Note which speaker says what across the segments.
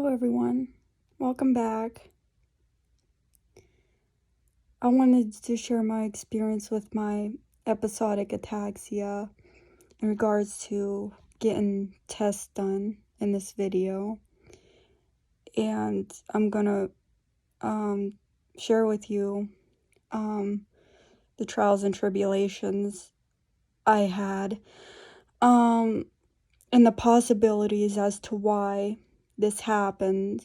Speaker 1: Hello everyone, welcome back. I wanted to share my experience with my episodic ataxia in regards to getting tests done in this video. And I'm gonna share with you the trials and tribulations I had and the possibilities as to why this happened.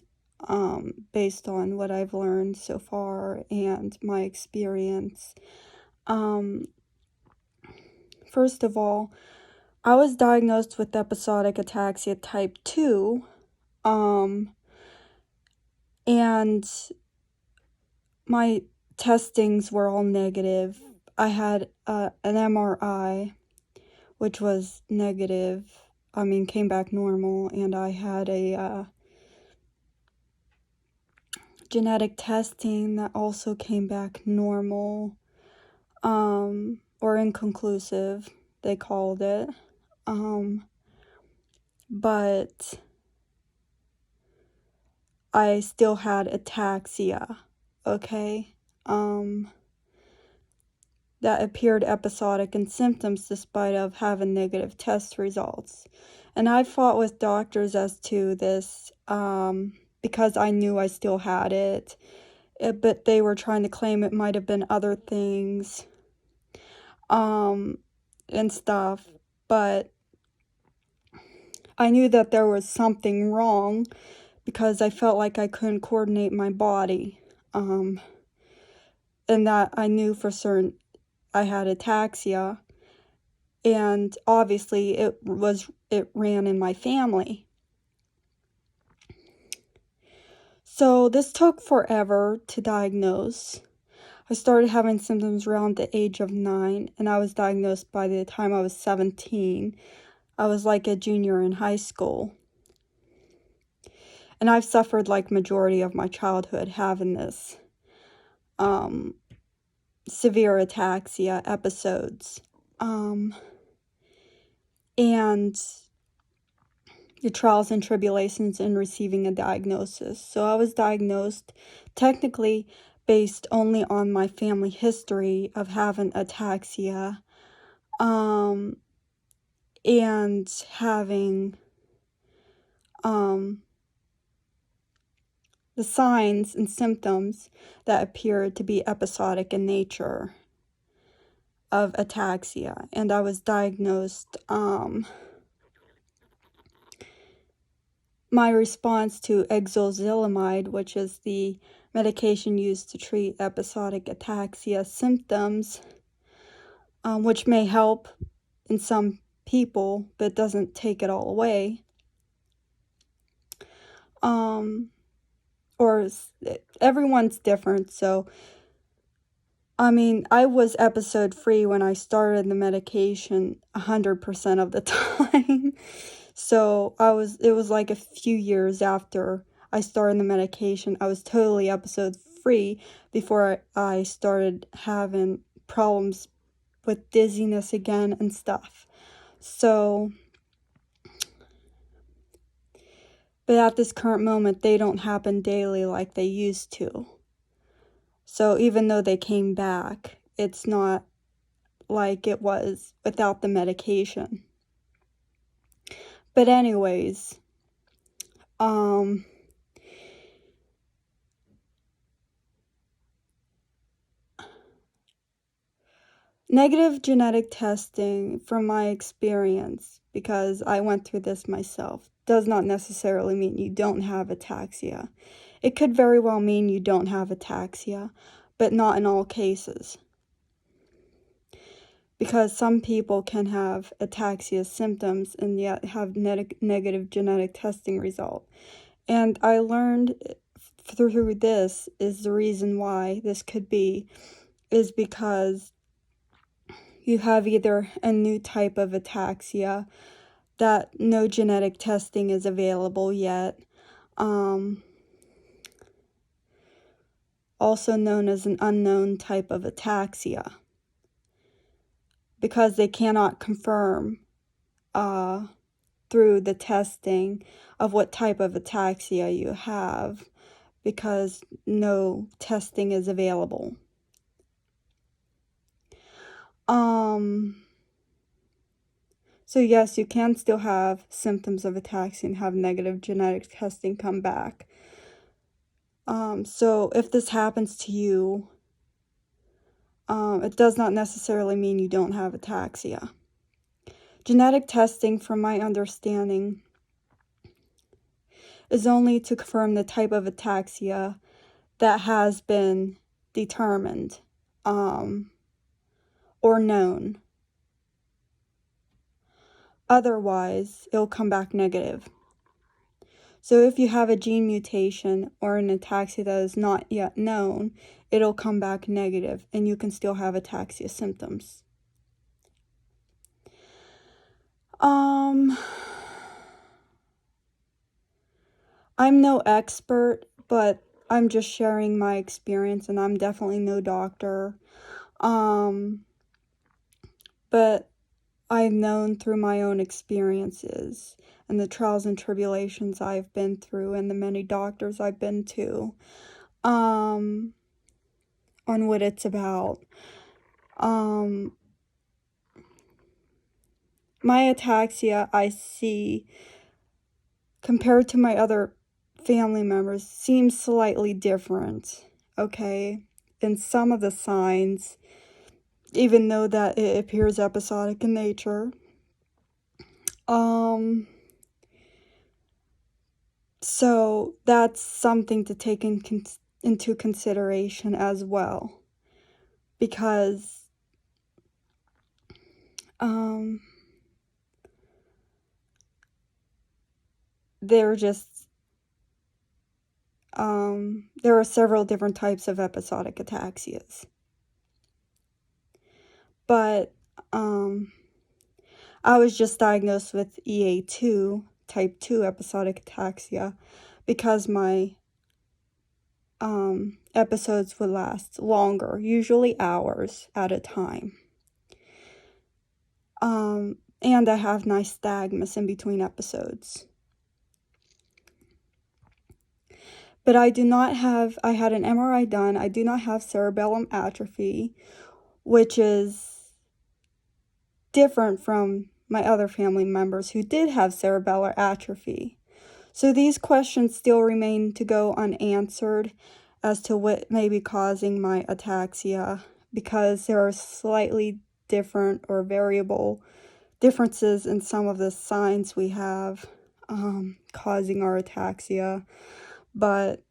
Speaker 1: Based on what I've learned so far and my experience. First of all, I was diagnosed with episodic ataxia type 2, and my testings were all negative. I had an MRI, which was negative, came back normal, and I had a genetic testing that also came back normal, or inconclusive, they called it. But I still had ataxia, okay? That appeared episodic in symptoms despite of having negative test results. And I fought with doctors as to this, because I knew I still had it, but they were trying to claim it might have been other things, and stuff, but I knew that there was something wrong because I felt like I couldn't coordinate my body, and that I knew for certain I had ataxia, and obviously it ran in my family. So this took forever to diagnose. I started having symptoms around the age of 9, and I was diagnosed by the time I was 17. I was like a junior in high school. And I've suffered like majority of my childhood having this severe ataxia episodes. And the trials and tribulations in receiving a diagnosis. So I was diagnosed technically based only on my family history of having ataxia, and having the signs and symptoms that appeared to be episodic in nature of ataxia. And I was diagnosed, my response to exozilamide, which is the medication used to treat episodic ataxia symptoms, which may help in some people, but doesn't take it all away. Or everyone's different, so I was episode free when I started the medication 100% of the time. So it was like a few years after I started the medication, I was totally episode free before I started having problems with dizziness again and stuff. So, but at this current moment, they don't happen daily like they used to. So even though they came back, it's not like it was without the medication. But anyways, negative genetic testing, from my experience, because I went through this myself, does not necessarily mean you don't have ataxia. It could very well mean you don't have ataxia, but not in all cases. Because some people can have ataxia symptoms and yet have negative genetic testing result. And I learned through this is the reason why this could be, is because you have either a new type of ataxia that no genetic testing is available yet, also known as an unknown type of ataxia, because they cannot confirm through through the testing of what type of ataxia you have, because no testing is available. So yes, you can still have symptoms of ataxia and have negative genetic testing come back. So if this happens to you, it does not necessarily mean you don't have ataxia. Genetic testing, from my understanding, is only to confirm the type of ataxia that has been determined or known. Otherwise, it'll come back negative. So if you have a gene mutation or an ataxia that is not yet known, it'll come back negative, and you can still have ataxia symptoms. I'm no expert, but I'm just sharing my experience, and I'm definitely no doctor. But I've known through my own experiences and the trials and tribulations I've been through and the many doctors I've been to, on what it's about. My ataxia, I see, compared to my other family members, seems slightly different, okay? In some of the signs, even though that it appears episodic in nature. So that's something to take into consideration as well, because there are several different types of episodic ataxias. But I was just diagnosed with EA2, type 2 episodic ataxia, because my episodes would last longer, usually hours at a time. And I have nystagmus in between episodes. But I had an MRI done. I do not have cerebellum atrophy, which is different from my other family members who did have cerebellar atrophy. So these questions still remain to go unanswered as to what may be causing my ataxia, because there are slightly different or variable differences in some of the signs we have causing our ataxia. But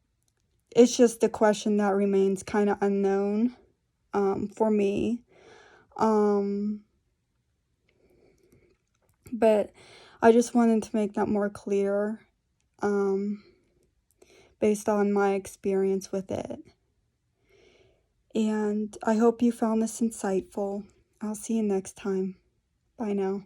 Speaker 1: it's just a question that remains kind of unknown for me. But I just wanted to make that more clear based on my experience with it. And I hope you found this insightful. I'll see you next time. Bye now.